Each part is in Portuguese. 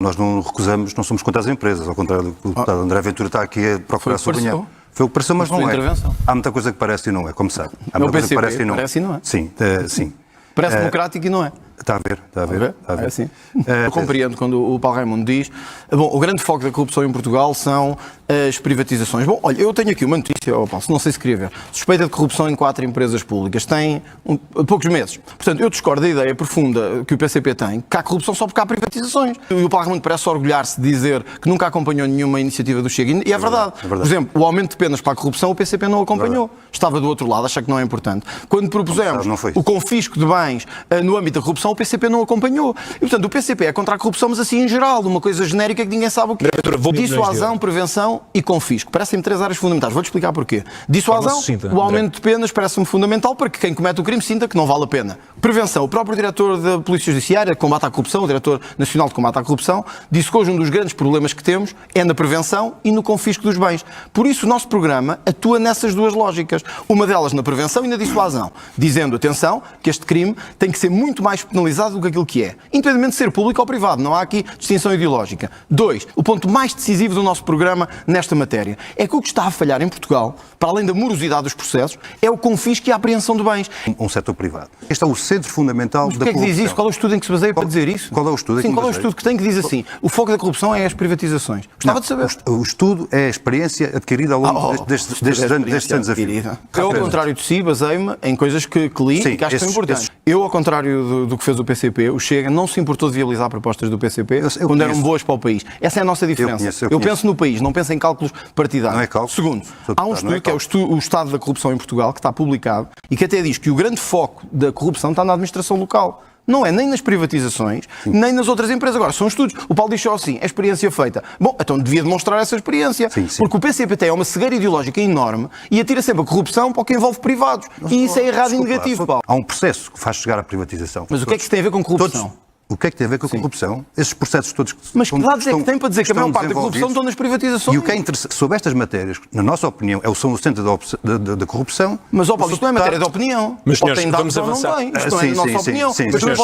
Nós não recusamos, não somos contra as empresas, ao contrário do que o deputado André Ventura está aqui a procurar sublinhar. Foi o que pareceu, mas não é. Há muita coisa que parece e não é, como sabe. Há muita coisa que parece e não é. Parece e não é. Sim, sim. Parece democrático e não é. Está a ver. É assim. Eu compreendo quando o Paulo Raimundo diz... Bom, o grande foco da corrupção em Portugal são as privatizações. Bom, olha, eu tenho aqui uma notícia, Paulo, não sei se queria ver. Suspeita de corrupção em 4 empresas públicas. Tem poucos meses. Portanto, eu discordo da ideia profunda que o PCP tem, que há corrupção só porque há privatizações. E o Paulo Raimundo parece orgulhar-se de dizer que nunca acompanhou nenhuma iniciativa do Chega. E é verdade. Por exemplo, o aumento de penas para a corrupção, o PCP não acompanhou. Estava do outro lado, acha que não é importante. Quando propusemos o confisco de bens no âmbito da corrupção, o PCP não acompanhou. E, portanto, o PCP é contra a corrupção, mas assim em geral, uma coisa genérica que ninguém sabe o que é. Dissuasão, prevenção e confisco. Parecem-me 3 áreas fundamentais. Vou-te explicar porquê. Dissuasão, o aumento de penas parece-me fundamental para que quem comete o crime sinta que não vale a pena. Prevenção, o próprio diretor da Polícia Judiciária de Combate à Corrupção, o diretor nacional de Combate à Corrupção, disse que hoje um dos grandes problemas que temos é na prevenção e no confisco dos bens. Por isso, o nosso programa atua nessas 2 lógicas. Uma delas na prevenção e na dissuasão. Dizendo, atenção, que este crime tem que ser muito mais penalizado do que aquilo que é. Independentemente de ser público ou privado. Não há aqui distinção ideológica. 2. O ponto mais decisivo do nosso programa nesta matéria é que o que está a falhar em Portugal, para além da morosidade dos processos, é o confisco e a apreensão de bens. Um setor privado. Este é o centro fundamental da corrupção. Mas porquê é que diz isso? Qual é o estudo em que se baseia para dizer isso? Qual é o estudo? Sim, qual é o estudo que tem que diz assim? O foco da corrupção é as privatizações. Gostava de saber. O estudo é a experiência adquirida ao longo destes anos a fio. Eu, ao contrário de si, baseio-me em coisas que li e que acho que são importantes. Eu, ao contrário do que fez o PCP, o Chega não se importou de viabilizar propostas do PCP quando eram boas para o país. Essa é a nossa diferença. Eu penso no país, não penso em cálculos partidários. Não é cálculo. Segundo, há um estudo que é o Estado da Corrupção em Portugal, que está publicado, e que até diz que o grande foco da corrupção está na administração local. Não é nem nas privatizações, nem nas outras empresas. Agora, são estudos. O Paulo diz só assim, é experiência feita. Bom, então devia demonstrar essa experiência. Porque o PCP é uma cegueira ideológica enorme e atira sempre a corrupção para o que envolve privados. E isso é errado e negativo, Paulo. Há um processo que faz chegar à privatização. Mas o que é que isso tem a ver com corrupção? O que é que tem a ver com a corrupção? Esses processos todos que Mas que dados é que tem para dizer que a maior parte da corrupção estão nas privatizações? E o que é interessante sobre estas matérias, na nossa opinião, são o centro da corrupção. Mas, Paulo, isto não é matéria de opinião. Mas, senhores, vamos avançar. Isto não é a nossa opinião.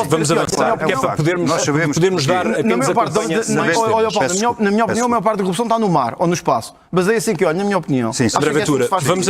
Vamos avançar, porque é para podermos dar apenas Olha, Paulo, na minha opinião, a maior parte da corrupção está no mar ou no espaço. Baseia-se em que, olha, na minha opinião. André Ventura, vamos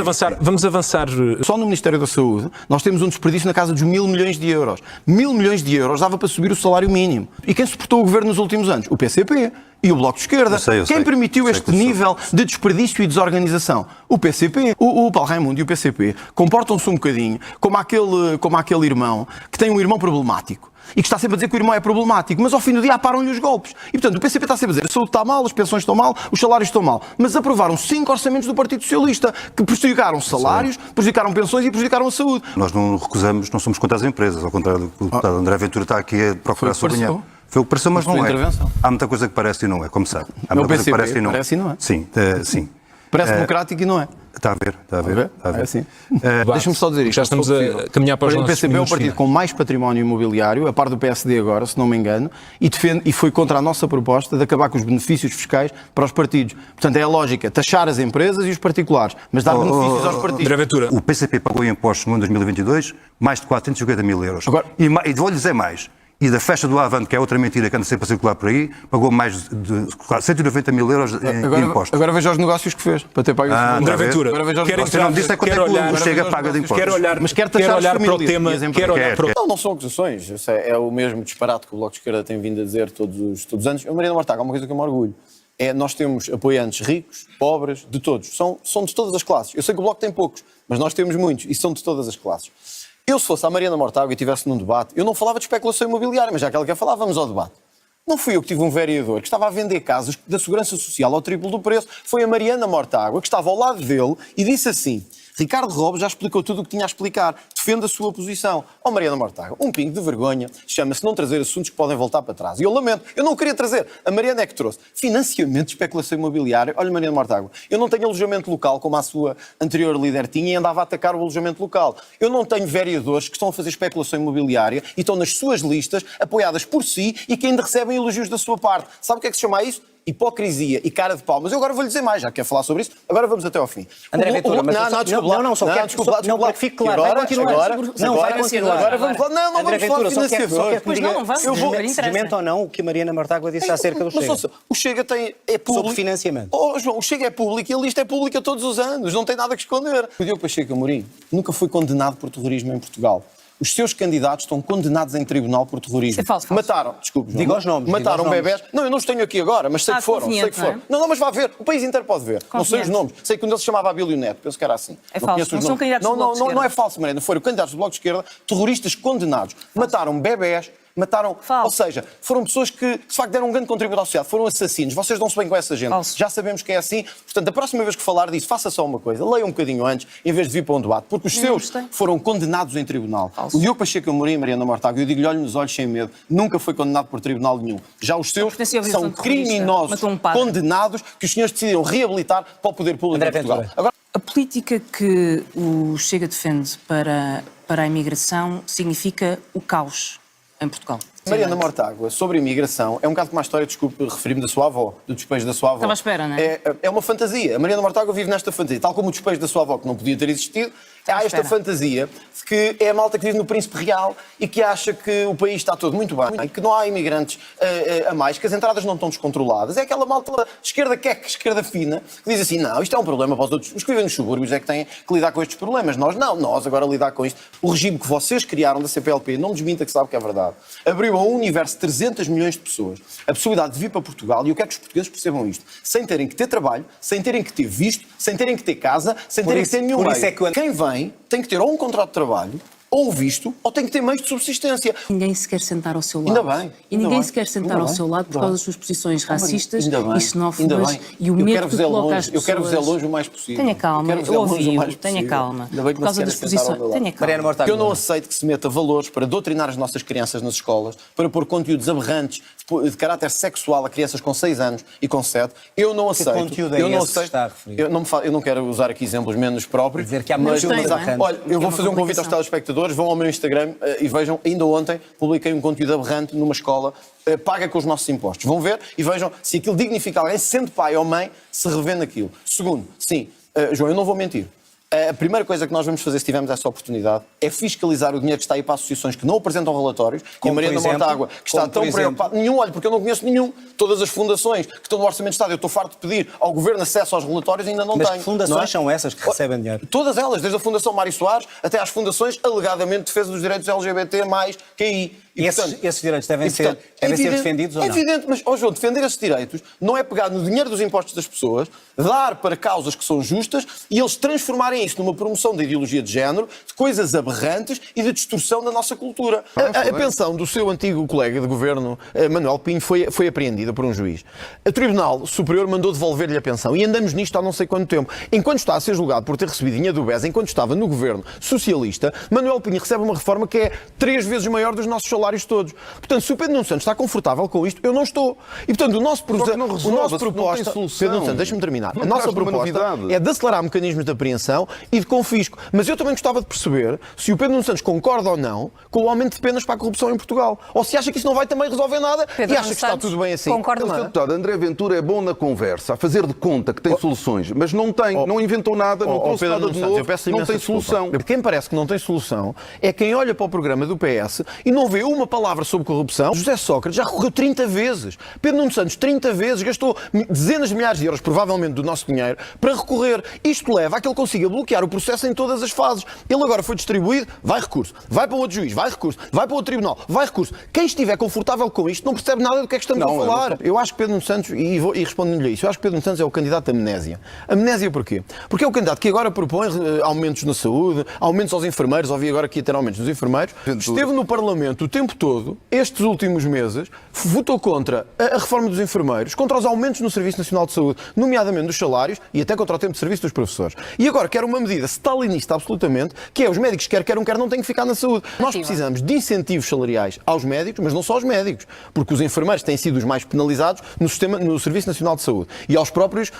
avançar. Só no Ministério da Saúde, nós temos um desperdício na casa dos 1.000 milhões de euros. 1.000 milhões de euros dava para subir o salário mínimo. E quem suportou o governo nos últimos anos? O PCP e o Bloco de Esquerda. Quem permitiu este nível de desperdício e desorganização? O PCP. O Paulo Raimundo e o PCP comportam-se um bocadinho como aquele irmão que tem um irmão problemático e que está sempre a dizer que o irmão é problemático, mas ao fim do dia aparam-lhe os golpes. E, portanto, o PCP está sempre a dizer a saúde está mal, as pensões estão mal, os salários estão mal. Mas aprovaram 5 orçamentos do Partido Socialista que prejudicaram salários, prejudicaram pensões e prejudicaram a saúde. Nós não recusamos, não somos contra as empresas, ao contrário do que o deputado André Ventura está aqui a procurar sublinhar. Foi o que pareceu, mas não é. Há muita coisa que parece e não é, como sabe. Há muita coisa que parece e não é. Sim. Parece democrático e não é. Está a ver. É assim. Deixa-me só dizer isto. Já estamos a caminhar para os nossos minutos. O PCP é o partido com mais património imobiliário, a par do PSD agora, se não me engano, e foi contra a nossa proposta de acabar com os benefícios fiscais para os partidos. Portanto, é a lógica, taxar as empresas e os particulares, mas dar benefícios aos partidos. O PCP pagou impostos no ano 2022 mais de 450 mil euros. Agora, e vou-lhe dizer mais. E da festa do Avante, que é outra mentira que anda sempre a circular por aí, pagou mais de 190 mil euros em impostos. Agora veja os negócios que fez para ter pago isso. André Ventura, você não disse quanto é que o Chega paga de impostos. Quero olhar para o tema. Não são acusações. É o mesmo disparate que o Bloco de Esquerda tem vindo a dizer todos os anos. Mariana Mortágua, há uma coisa que eu me orgulho. Nós temos apoiantes ricos, pobres, de todos. São de todas as classes. Eu sei que o Bloco tem poucos, mas nós temos muitos e são de todas as classes. Eu, se fosse a Mariana Mortágua e estivesse num debate, eu não falava de especulação imobiliária, mas já que ela quer falar, vamos ao debate. Não fui eu que tive um vereador que estava a vender casas da Segurança Social ao triplo do preço. Foi a Mariana Mortágua que estava ao lado dele e disse assim: Ricardo Robles já explicou tudo o que tinha a explicar. Defende a sua posição. Mariana Mortágua, um pingo de vergonha, chama-se não trazer assuntos que podem voltar para trás. E eu lamento, eu não queria trazer. A Mariana é que trouxe. Financiamento de especulação imobiliária. Olha, Mariana Mortágua, eu não tenho alojamento local, como a sua anterior líder tinha, e andava a atacar o alojamento local. Eu não tenho vereadores que estão a fazer especulação imobiliária e estão nas suas listas, apoiadas por si, e que ainda recebem elogios da sua parte. Sabe o que é que se chama isso? Hipocrisia e cara de pau. Mas eu agora vou-lhe dizer mais, já quer falar sobre isso, agora vamos até ao fim. André Ventura, mas desculpa, porque fique claro, vai continuar. agora vamos falar. Não vamos falar de financiadores. Pois não vamos. Desmente ou não o que a Mariana Mortágua disse acerca do Chega. Mas o Chega é público. Sobre financiamento. João, o Chega é público e a lista é pública todos os anos. Não tem nada que esconder. O Diogo Pacheco Amorim nunca foi condenado por terrorismo em Portugal. Os seus candidatos estão condenados em tribunal por terrorismo. Isso é falso. Mataram, desculpe, João. Diga os nomes. Mataram bebés. Não, eu não os tenho aqui agora, mas sei que foram. Sei que foram. Não, mas vá ver. O país inteiro pode ver. Não sei os nomes. Sei que um deles se chamava Abílio Neto. Penso que era assim. É falso. Não são candidatos do Bloco de Esquerda. Não é falso, Mariana. Foram candidatos do Bloco de Esquerda, terroristas condenados. Mataram bebés. Mataram, ou seja, foram pessoas que de facto deram um grande contributo à sociedade, foram assassinos, vocês dão-se bem com essa gente, falso. Já sabemos que é assim, portanto, a próxima vez que falar disso, faça só uma coisa, leia um bocadinho antes, em vez de vir para um debate, porque os seus foram condenados em tribunal. Falso. O Diogo Pacheco Amorim e Mariana Mortágua, eu digo-lhe, olhe nos olhos sem medo, nunca foi condenado por tribunal nenhum. Já os seus são criminosos condenados que os senhores decidiram reabilitar para o poder público de Portugal. Agora, a política que o Chega defende para a imigração significa o caos em Portugal. Mariana Mortágua, sobre a imigração, é um bocado como a história, desculpe, referir-me da sua avó, do despejo da sua avó. Estava à espera, não é? É uma fantasia. A Mariana Mortágua vive nesta fantasia, tal como o despejo da sua avó, que não podia ter existido, há esta fantasia de que é a malta que vive no Príncipe Real e que acha que o país está todo muito bem, que não há imigrantes a mais, que as entradas não estão descontroladas. É aquela malta de esquerda queque, esquerda fina, que diz assim, não, isto é um problema para os outros. Os que vivem nos subúrbios é que têm que lidar com estes problemas. Nós não, nós agora lidar com isto. O regime que vocês criaram da CPLP, não desminta que sabe que é verdade, abriu a um universo de 300 milhões de pessoas a possibilidade de vir para Portugal, e eu quero que os portugueses percebam isto, sem terem que ter trabalho, sem terem que ter visto, sem terem que ter casa, sem terem que ter nenhum meio. Quem vem tem que ter ou um contrato de trabalho, ou visto, ou tem que ter meios de subsistência. Ninguém se quer sentar ao seu lado. Ainda bem. E ninguém se quer sentar ao seu lado por causa das suas posições racistas e xenófobas e o medo que coloca as pessoas. Eu quero vos longe o mais possível. Tenha calma, eu ouvi-o, tenha calma. Por causa das posições. Tenha calma. Eu não aceito que se meta valores para doutrinar as nossas crianças nas escolas, para pôr conteúdos aberrantes de caráter sexual a crianças com 6 anos e com 7. Eu não aceito. Que conteúdo é esse que está a referir? Eu não quero usar aqui exemplos menos próprios. Dizer que há mais olha, eu vou fazer um convite aos telespectadores, vão ao meu Instagram e vejam, ainda ontem publiquei um conteúdo aberrante numa escola, paga com os nossos impostos. Vão ver e vejam se aquilo dignifica alguém, sendo pai ou mãe, se revê naquilo. Segundo, sim, João, eu não vou mentir. A primeira coisa que nós vamos fazer, se tivermos essa oportunidade, é fiscalizar o dinheiro que está aí para associações que não apresentam relatórios. E a Mariana Mortágua, que está tão preocupada... Nenhum, olha, porque eu não conheço nenhum. Todas as fundações que estão no Orçamento de Estado, eu estou farto de pedir ao Governo acesso aos relatórios e ainda não tenho. Mas que fundações são essas que recebem dinheiro? Todas elas, desde a Fundação Mário Soares até às fundações alegadamente de defesa dos direitos LGBT mais QI. E esses direitos devem ser defendidos ou não? É evidente, mas, João, defender esses direitos não é pegar no dinheiro dos impostos das pessoas, dar para causas que são justas e eles transformarem isso numa promoção da ideologia de género, de coisas aberrantes e de distorção da nossa cultura. A pensão do seu antigo colega de governo, Manuel Pinho, foi apreendida por um juiz. O Tribunal Superior mandou devolver-lhe a pensão e andamos nisto há não sei quanto tempo. Enquanto está a ser julgado por ter recebido dinheiro do BES, enquanto estava no governo socialista, Manuel Pinho recebe uma reforma que é 3 vezes maior dos nossos salários todos. Portanto, se o Pedro Nuno Santos está confortável com isto, eu não estou. E, portanto, o nosso proposta... Pedro Nuno Santos, deixa-me terminar. A nossa proposta é de acelerar mecanismos de apreensão e de confisco. Mas eu também gostava de perceber se o Pedro Nuno Santos concorda ou não com o aumento de penas para a corrupção em Portugal. Ou se acha que isso não vai também resolver nada e acha que está tudo bem assim. O Sr. Deputado André Ventura é bom na conversa, a fazer de conta que tem soluções, mas não tem, não inventou nada, não trouxe nada de novo, não tem solução. Quem parece que não tem solução é quem olha para o programa do PS e não vê uma palavra sobre corrupção. José Sócrates já recorreu 30 vezes. Pedro Nuno Santos 30 vezes gastou dezenas de milhares de euros, provavelmente do nosso dinheiro, para recorrer. Isto leva a que ele consiga bloquear o processo em todas as fases. Ele agora foi distribuído, vai recurso. Vai para outro juiz, vai recurso. Vai para outro tribunal, vai recurso. Quem estiver confortável com isto não percebe nada do que é que estamos a falar. Eu acho que Pedro Nuno Santos, e respondo-lhe a isso, eu acho que Pedro Nuno Santos é o candidato à amnésia. Amnésia porquê? Porque é o candidato que agora propõe aumentos na saúde, aumentos aos enfermeiros, ouvi agora que ia ter aumentos nos enfermeiros, esteve no Parlamento o tempo todo, estes últimos meses, votou contra a reforma dos enfermeiros, contra os aumentos no Serviço Nacional de Saúde, nomeadamente dos salários e até contra o tempo de serviço dos professores. E agora quer uma medida stalinista absolutamente, que é os médicos quer não têm que ficar na saúde. Nós precisamos de incentivos salariais aos médicos, mas não só aos médicos, porque os enfermeiros têm sido os mais penalizados no Serviço Nacional de Saúde e aos próprios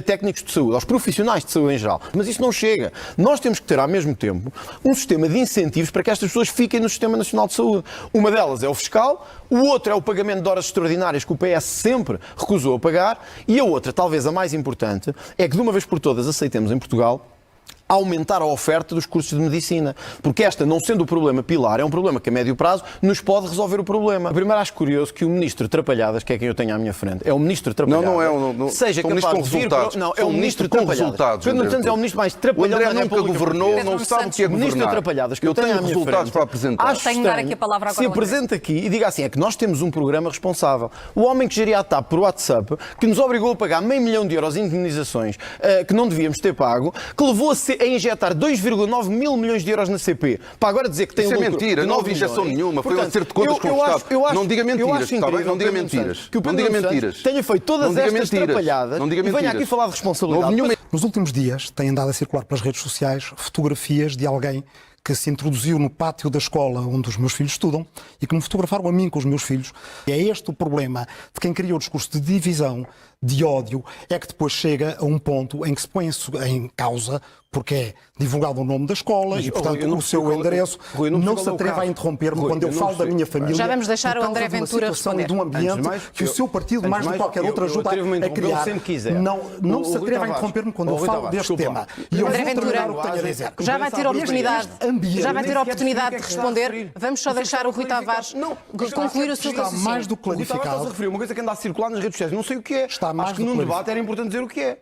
técnicos de saúde, aos profissionais de saúde em geral. Mas isso não chega. Nós temos que ter, ao mesmo tempo, um sistema de incentivos para que estas pessoas fiquem no Sistema Nacional de Saúde. Uma delas é o fiscal, o outro é o pagamento de horas extraordinárias que o PS sempre recusou a pagar e a outra, talvez a mais importante, é que de uma vez por todas aceitemos em Portugal aumentar a oferta dos cursos de medicina. Porque esta, não sendo o problema pilar, é um problema que a médio prazo nos pode resolver o problema. Primeiro acho curioso que o Ministro Trapalhadas, que é quem eu tenho à minha frente, é o Ministro Trapalhadas. sou Seja um ministro capaz com de vir resultados. Não, é Sou o um Ministro com Trapalhadas. resultados, Pedro Nuno André Santos é o Ventura. Ministro mais O trapalhão André da nunca República governou, Portuguesa. não sabe o que é Ministro governar. Trapalhadas, que Eu eu tenho tenho à minha resultados frente, para apresentar. acho Tenho de dar estranho aqui a palavra agora se ao André. apresente aqui e diga assim, é que nós temos um programa responsável. O homem que geria a TAP por WhatsApp, que nos obrigou a pagar €500 mil em indemnizações que não devíamos ter pago, que levou a injetar 2,9 mil milhões de euros na CP, para agora dizer que tem Isso é lucro mentira, de não 9 houve injeção milhões. nenhuma, foi um Portanto, acerto de contas com o Estado. Não diga mentiras, está bem? Não diga mentiras. Que o Não Pedro diga Nuno Santos mentiras. tenha feito todas Não diga estas mentiras. trapalhadas Não diga e venha mentiras. aqui falar de Não responsabilidade. houve nenhuma. Nos últimos dias têm andado a circular pelas redes sociais fotografias de alguém que se introduziu no pátio da escola onde os meus filhos estudam e que me fotografaram a mim com os meus filhos. E é este o problema de quem cria o discurso de divisão, de ódio, é que depois chega a um ponto em que se põe em causa, porque é divulgado o nome da escola e, portanto, Rui, eu não o seu percebi qual- endereço. Rui, eu não Não percebi se qual é o atreva a caso. interromper-me Rui, quando eu eu não falo da percebi. minha família. Já vamos deixar por o causa André de uma Ventura situação e responder. de um ambiente Antes de mais, que o seu partido, antes mais de do que mais, qualquer outra, eu ajuda atrevo-me a a interrompê-lo criar. sempre que quiser. Não O se Rui atreva a Tavares. interromper-me quando O eu Rui falo Tavares, deste desculpa. tema. E eu André vou Ventura, terminar o que tenho a dizer. Já vai ter a oportunidade, já vai ter a oportunidade de responder. Vamos só deixar o Rui Tavares concluir o seu Está raciocínio. mais do que O Rui Tavares está-se a clarificado. referir a uma coisa que anda a circular nas redes sociais. Não sei o que é. Está mais Acho que do que num clarificado. debate era importante dizer o que é.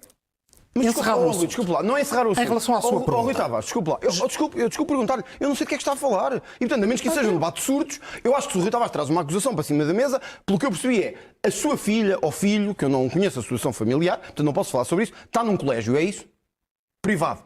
Mas Encerrar o assunto. Desculpe lá, não é encerrar o assunto. Em relação à sua Rui pergunta. Tavares, desculpe lá. Eu desculpe perguntar-lhe, eu não sei do que é que está a falar. E portanto, a menos que isso seja um debate de surdos, eu acho que se o Rui Tavares traz uma acusação para cima da mesa, pelo que eu percebi é a sua filha ou filho, que eu não conheço a situação familiar, portanto não posso falar sobre isso, está num colégio, é isso? Privado.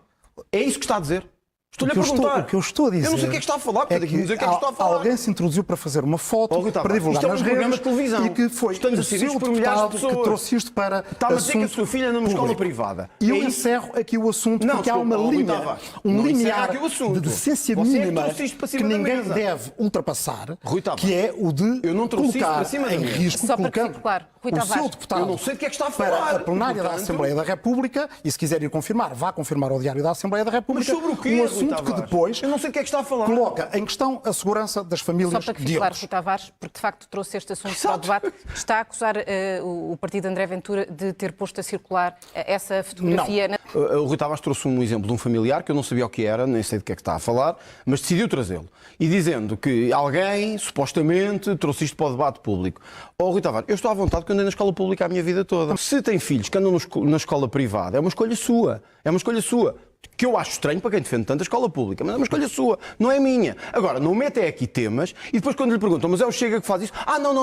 É isso que está a dizer? Estou-lhe a perguntar. O que eu estou a dizer. Eu não sei o que é que está a falar, portanto, é aqui me dizer o que é que está a falar. Alguém se introduziu para fazer uma foto, Oh, Rui Tavares, para divulgar isto é um nas programa redes de televisão. e que foi Estamos a o ser seu vistos por milhares de deputado que pessoas. trouxe isto para Está-me a dizer que a assunto sua filha anda numa escola público. privada. E eu É isso? encerro aqui o assunto Não, porque há desculpa, uma Rui linha, Tavares, um não encerra limiar aqui o assunto. de decência Você é que mínima trouxe isto para cima que da ninguém mesa. deve ultrapassar, Rui Tavares, que é o de eu não trouxe isto colocar para cima da em mesa. risco, Só para que colocando fique claro, Rui o Tavares, seu deputado eu não sei do que é que está a para falar. a plenária da Portanto, Assembleia da República, e se quiser ir confirmar, vá confirmar ao Diário da Assembleia da Mas República, sobre o quê, um Rui assunto que Tavares? depois Eu não sei do que é que está a falar. coloca em questão a segurança das famílias Só para que fique de claro, outros. Rui Tavares, porque de facto trouxe este assunto para o debate, está a acusar o partido de André Ventura de ter posto a circular essa fotografia. O Rui Tavares trouxe um exemplo de um familiar que eu não sabia o que era, nem sei do que é que está a falar, mas decidiu trazê-lo. E dizendo que alguém, supostamente, trouxe isto para o debate público. Oh, Rui Tavares, eu estou à vontade porque andei na escola pública a minha vida toda. Se tem filhos que andam na escola privada, é uma escolha sua. É uma escolha sua. Que eu acho estranho para quem defende tanto a escola pública, mas é uma escolha sua, não é minha. Agora, não mete aqui temas e depois quando lhe perguntam, mas é o Chega que faz isso? Ah, não,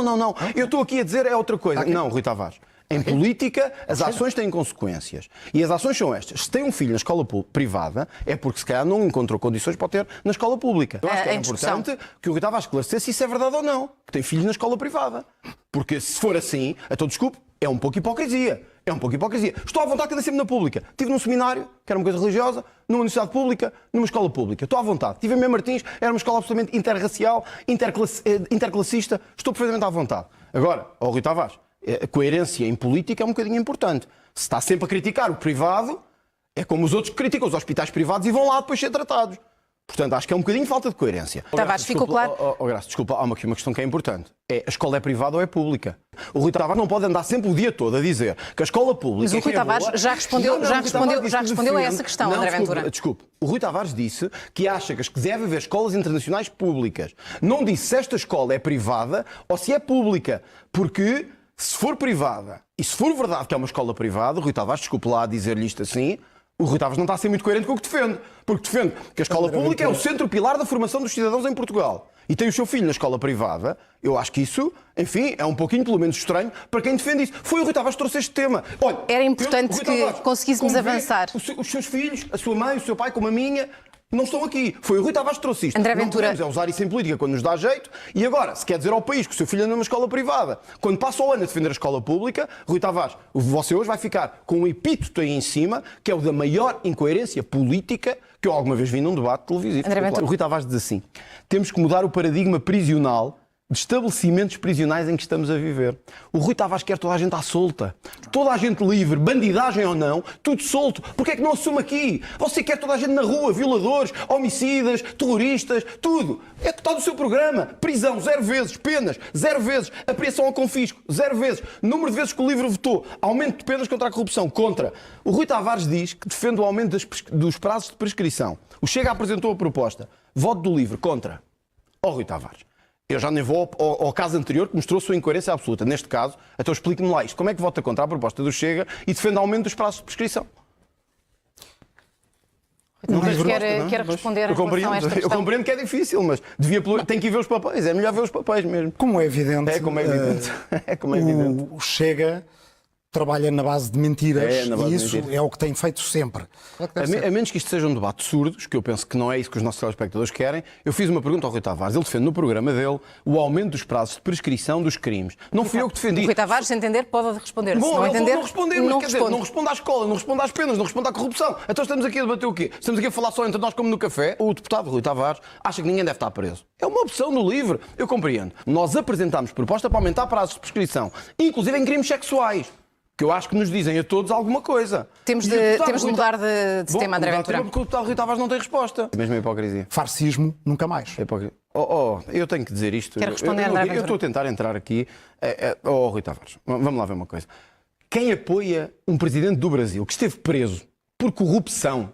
eu estou aqui a dizer é outra coisa. Não, Rui Tavares. Em política, as ações têm consequências. E as ações são estas. Se tem um filho na escola privada, é porque se calhar não encontrou condições para o ter na escola pública. Eu acho que é importante que o Rui Tavares esclarecesse se isso é verdade ou não. Que tem filhos na escola privada. Porque se for assim, então desculpe, é um pouco hipocrisia. É um pouco hipocrisia. Estou à vontade que andei sempre na pública. Estive num seminário, que era uma coisa religiosa, numa universidade pública, numa escola pública. Estou à vontade. Estive em Mem Martins, era uma escola absolutamente interracial, interclassista. Estou perfeitamente à vontade. Agora, ao Rui Tavares, a coerência em política é um bocadinho importante. Se está sempre a criticar o privado, é como os outros que criticam os hospitais privados e vão lá depois ser tratados. Portanto, acho que é um bocadinho de falta de coerência. Tavares, ficou claro? Graça, desculpa, há uma questão que é importante. A escola é privada ou é pública? O Rui Tavares não pode andar sempre o dia todo a dizer que a escola pública... Mas o Rui Tavares já respondeu a essa questão, André Ventura. Desculpe, o Rui Tavares disse que acha que deve haver escolas internacionais públicas. Não disse se esta escola é privada ou se é pública. Porque se for privada e se for verdade que é uma escola privada, o Rui Tavares, desculpe lá dizer-lhe isto assim... O Rui Tavares não está a ser muito coerente com o que defende. Porque defende que a escola pública é o centro pilar da formação dos cidadãos em Portugal. E tem o seu filho na escola privada. Eu acho que isso, enfim, é um pouquinho, pelo menos, estranho para quem defende isso. Foi o Rui Tavares que trouxe este tema. Olha, era importante que conseguíssemos avançar. Os seus filhos, a sua mãe, o seu pai, como a minha... não estão aqui. Foi o Rui Tavares que trouxe isto. André não Ventura... podemos usar isso em política quando nos dá jeito. E agora, se quer dizer ao país que o seu filho anda numa escola privada, quando passa o ano a defender a escola pública, Rui Tavares, você hoje vai ficar com um epíteto aí em cima, que é o da maior incoerência política que eu alguma vez vi num debate televisivo. André Ventura... O Rui Tavares diz assim, temos que mudar o paradigma prisional de estabelecimentos prisionais em que estamos a viver. O Rui Tavares quer toda a gente à solta, toda a gente livre, bandidagem ou não, tudo solto. Porquê é que não assume aqui? Você quer toda a gente na rua, violadores, homicidas, terroristas, tudo. É que está no seu programa. Prisão, 0 vezes. Penas, 0 vezes. Apreensão ao confisco, 0 vezes. Número de vezes que o LIVRE votou. Aumento de penas contra a corrupção, contra. O Rui Tavares diz que defende o aumento dos prazos de prescrição. O Chega apresentou a proposta. Voto do LIVRE, contra. Ó Rui Tavares. Eu já nem vou ao caso anterior que mostrou sua incoerência absoluta. Neste caso, então explique-me lá isto. Como é que vota contra a proposta do Chega e defende o aumento dos prazos de prescrição? Não quer responder em relação a esta questão? Eu compreendo que é difícil, mas tem que ir ver os papéis. É melhor ver os papéis mesmo. Como é evidente, É como é evidente. O Chega trabalha na base de mentiras e isso é o que tem feito sempre. A menos que isto seja um debate surdo, que eu penso que não é isso que os nossos telespectadores querem, eu fiz uma pergunta ao Rui Tavares. Ele defende no programa dele o aumento dos prazos de prescrição dos crimes. Não fui eu que defendi. O Rui Tavares, se entender, pode responder. Bom, se não entender, não responder, mas quer dizer, não responde à escola, não responde às penas, não responde à corrupção. Então estamos aqui a debater o quê? Estamos aqui a falar só entre nós como no café. O deputado Rui Tavares acha que ninguém deve estar preso. É uma opção no LIVRE. Eu compreendo. Nós apresentámos proposta para aumentar prazos de prescrição, inclusive em crimes sexuais. Que eu acho que nos dizem a todos alguma coisa. Temos de mudar de tema, André Ventura. Porque o deputado Rui Tavares não tem resposta. É mesmo a hipocrisia. Farcismo, nunca mais. Eu tenho que dizer isto. Quero responder, André Ventura. Eu estou a tentar entrar aqui. Rui Tavares, vamos lá ver uma coisa. Quem apoia um presidente do Brasil que esteve preso por corrupção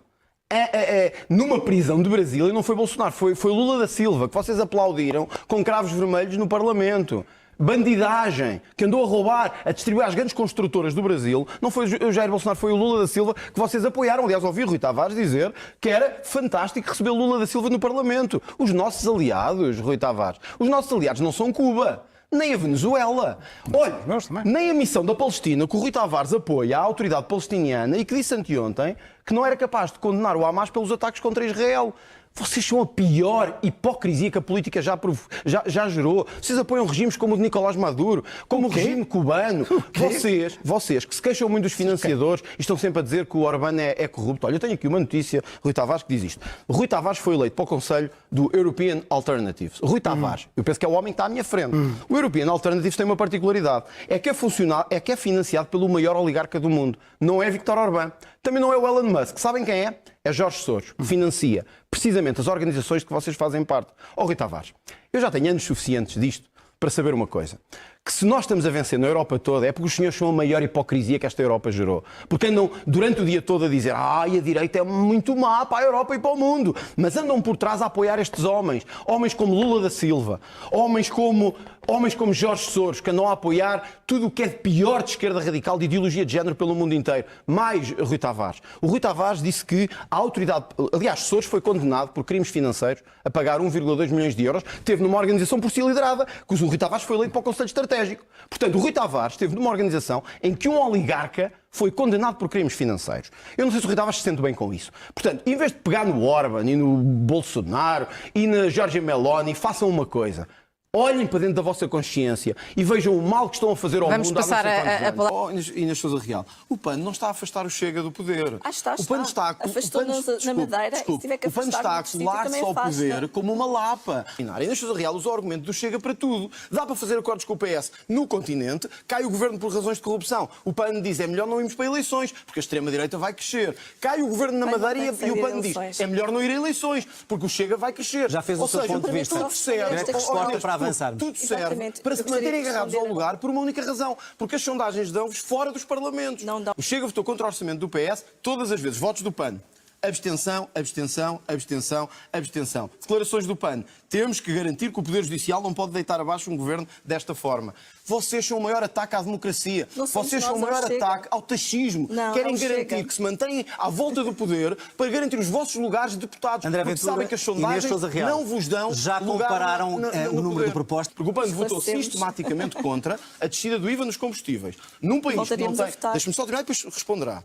numa prisão de Brasil, e não foi Bolsonaro, foi Lula da Silva, que vocês aplaudiram com cravos vermelhos no Parlamento. Bandidagem, que andou a roubar, a distribuir às grandes construtoras do Brasil, não foi o Jair Bolsonaro, foi o Lula da Silva que vocês apoiaram. Aliás, ouvi Rui Tavares dizer que era fantástico receber Lula da Silva no Parlamento. Os nossos aliados, Rui Tavares, os nossos aliados não são Cuba, nem a Venezuela. Olha, nem a missão da Palestina, que o Rui Tavares apoia a autoridade palestiniana e que disse anteontem que não era capaz de condenar o Hamas pelos ataques contra Israel. Vocês são a pior hipocrisia que a política já gerou. Vocês apoiam regimes como o de Nicolás Maduro, como o regime cubano. Vocês que se queixam muito dos financiadores e estão sempre a dizer que o Orbán é corrupto. Olha, eu tenho aqui uma notícia, Rui Tavares, que diz isto. Rui Tavares foi eleito para o Conselho do European Alternatives. Rui Tavares, eu penso que é o homem que está à minha frente. O European Alternatives tem uma particularidade. É que é financiado pelo maior oligarca do mundo. Não é Viktor Orbán. Também não é o Elon Musk. Sabem quem é? É Jorge Soros, que financia precisamente as organizações de que vocês fazem parte. Rui Tavares, eu já tenho anos suficientes disto para saber uma coisa. Que se nós estamos a vencer na Europa toda é porque os senhores são a maior hipocrisia que esta Europa gerou. Porque andam durante o dia todo a dizer a direita é muito má para a Europa e para o mundo. Mas andam por trás a apoiar estes homens. Homens como Lula da Silva. Homens como Jorge Soros, que andam a apoiar tudo o que é de pior de esquerda radical, de ideologia de género pelo mundo inteiro. Mais Rui Tavares. O Rui Tavares disse que a autoridade... Aliás, Soros foi condenado por crimes financeiros a pagar 1,2 milhões de euros. Teve numa organização por si liderada, que o Rui Tavares foi eleito para o Conselho Estratégico. Portanto, o Rui Tavares esteve numa organização em que um oligarca foi condenado por crimes financeiros. Eu não sei se o Rui Tavares se sente bem com isso. Portanto, em vez de pegar no Orbán e no Bolsonaro e na Giorgia Meloni, façam uma coisa. Olhem para dentro da vossa consciência e vejam o mal que estão a fazer ao mundo. Vamos passar a palavra. Inês Sousa Real, o PAN não está a afastar o Chega do poder. O PAN está afastou-nos na Madeira e se tiver que afastar, o PAN está a colar-se ao poder como uma lapa. Inês Sousa Real usa o argumento do Chega para tudo. Dá para fazer acordos com o PS no continente, cai o governo por razões de corrupção. O PAN diz é melhor não irmos para eleições, porque a extrema-direita vai crescer. Cai o governo na Madeira e o PAN diz é melhor não ir a eleições, porque o Chega vai crescer. Já fez o seu ponto de vista. Para avançar. Tudo serve para se manterem agarrados ao lugar por uma única razão, porque as sondagens dão-vos fora dos parlamentos. O Chega votou contra o orçamento do PS todas as vezes. Votos do PAN. Abstenção, abstenção, abstenção, abstenção. Declarações do PAN. Temos que garantir que o Poder Judicial não pode deitar abaixo um governo desta forma. Vocês são o maior ataque à democracia. Vocês são o maior ataque ao taxismo. Querem garantir que se mantêm à volta do poder para garantir os vossos lugares de deputados. André porque Ventura, sabem que as sondagens não vos dão já lugar compararam no o número de propostas. Porque o PAN votou sistematicamente contra a descida do IVA nos combustíveis. Num país que não tem... Deixa-me só terminar e depois responderá.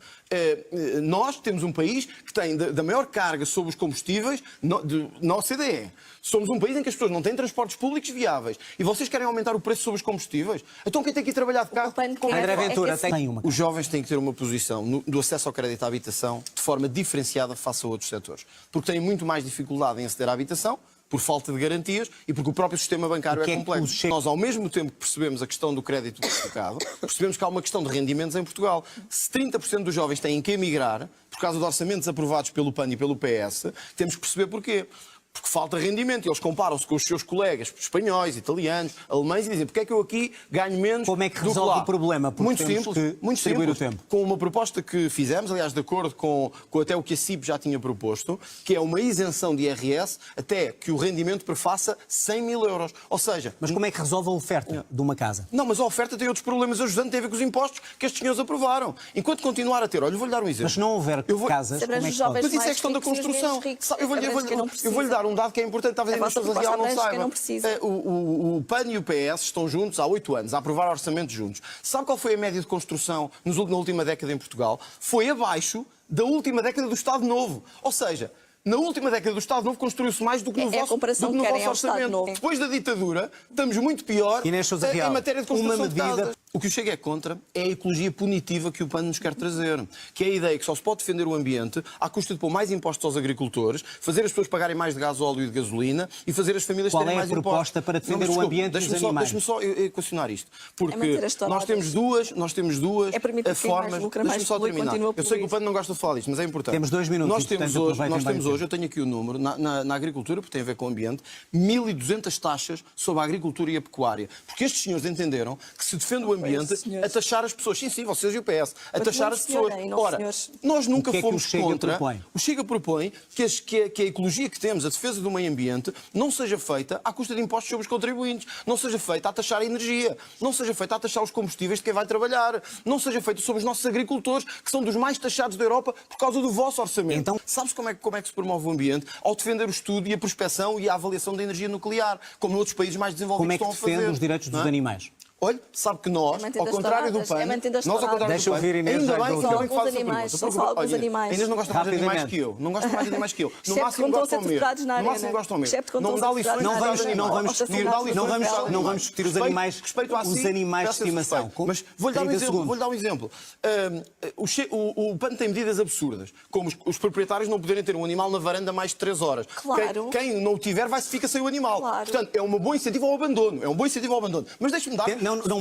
Nós temos um país que tem da maior carga sobre os combustíveis na OCDE. Somos um país em que as pessoas não têm transportes públicos viáveis. E vocês querem aumentar o preço sobre os combustíveis? Então quem tem que ir trabalhar de carro? André Ventura tem uma. Os jovens têm que ter uma posição do acesso ao crédito à habitação de forma diferenciada face a outros setores. Porque têm muito mais dificuldade em aceder à habitação por falta de garantias e porque o próprio sistema bancário é complexo. Nós, ao mesmo tempo que percebemos a questão do crédito hipotecado, percebemos que há uma questão de rendimentos em Portugal. Se 30% dos jovens têm que emigrar, por causa de orçamentos aprovados pelo PAN e pelo PS, temos que perceber porquê. Porque falta rendimento. E eles comparam-se com os seus colegas espanhóis, italianos, alemães e dizem porque é que eu aqui ganho menos. Como é que resolve o problema? Porque Muito temos simples, que muito distribuir simples. o tempo. Com uma proposta que fizemos, aliás, de acordo com até o que a CIP já tinha proposto, que é uma isenção de IRS até que o rendimento prefaça 100 mil euros. Ou seja... Mas como é que resolve a oferta de uma casa? Não, mas a oferta tem outros problemas ajudantes, tem a ver com os impostos que estes senhores aprovaram. Enquanto continuar a ter... Olha, eu vou-lhe dar um exemplo. Mas se não houver casas, como é que pode? Mas isso é questão da construção. Eu vou-lhe dar um dado que é importante. Talvez a pessoas real não saiba. O PAN e o PS estão juntos há 8 anos a aprovar orçamentos juntos. Sabe qual foi a média de construção na última década em Portugal? Foi abaixo da última década do Estado Novo. Ou seja, na última década do Estado Novo construiu-se mais do que no vosso orçamento. Depois da ditadura, estamos muito pior em matéria de construção de casas. O que o Chega é contra é a ecologia punitiva que o PAN nos quer trazer. Que é a ideia que só se pode defender o ambiente à custa de pôr mais impostos aos agricultores, fazer as pessoas pagarem mais de gás, óleo e de gasolina e fazer as famílias terem mais impostos. Qual é a proposta para defender o ambiente e os animais? Deixe-me só equacionar isto. Porque nós temos duas formas... Deixe-me só terminar. Eu sei que o PAN não gosta de falar disto, mas é importante. Temos 2 minutos. Nós temos hoje, eu tenho aqui o número, na agricultura, porque tem a ver com o ambiente, 1.200 taxas sobre a agricultura e a pecuária. Porque estes senhores entenderam que se defende o ambiente a taxar as pessoas. Sim, vocês e o PS. A taxar as pessoas. Ora, nós nunca fomos contra. O Chega propõe que a ecologia que temos, a defesa do meio ambiente, não seja feita à custa de impostos sobre os contribuintes. Não seja feita a taxar a energia. Não seja feita a taxar os combustíveis de quem vai trabalhar. Não seja feita sobre os nossos agricultores, que são dos mais taxados da Europa por causa do vosso orçamento. Então, sabes como é que se promove o ambiente? Ao defender o estudo e a prospecção e a avaliação da energia nuclear, como noutros países mais desenvolvidos estão a fazer. Como é que defende os direitos dos animais? Olha, sabe que nós, ao contrário do PAN, Deixa eu ouvir Inês. ainda bem que alguns animais, são só alguns animais. A Inês não gosta mais de animais que eu. Não gosta mais de animais que eu. No máximo gostam mesmo. No máximo gostam mesmo. Não dá lições. Não vamos discutir os animais de estimação. Mas vou-lhe dar um exemplo. O PAN tem medidas absurdas, como os proprietários não poderem ter um animal na varanda mais de 3 horas. Claro. Quem não o tiver fica sem o animal. Portanto, é um bom incentivo ao abandono. Mas deixe-me dar...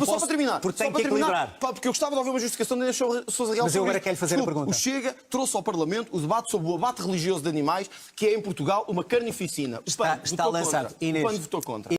Só para terminar. Porque tem que equilibrar. Porque eu gostava de ouvir uma justificação de Inês Sousa Real. Mas eu agora quero fazer a pergunta. O Chega trouxe ao Parlamento o debate sobre o abate religioso de animais, que é em Portugal uma carnificina. Está lançado. O PAN votou contra.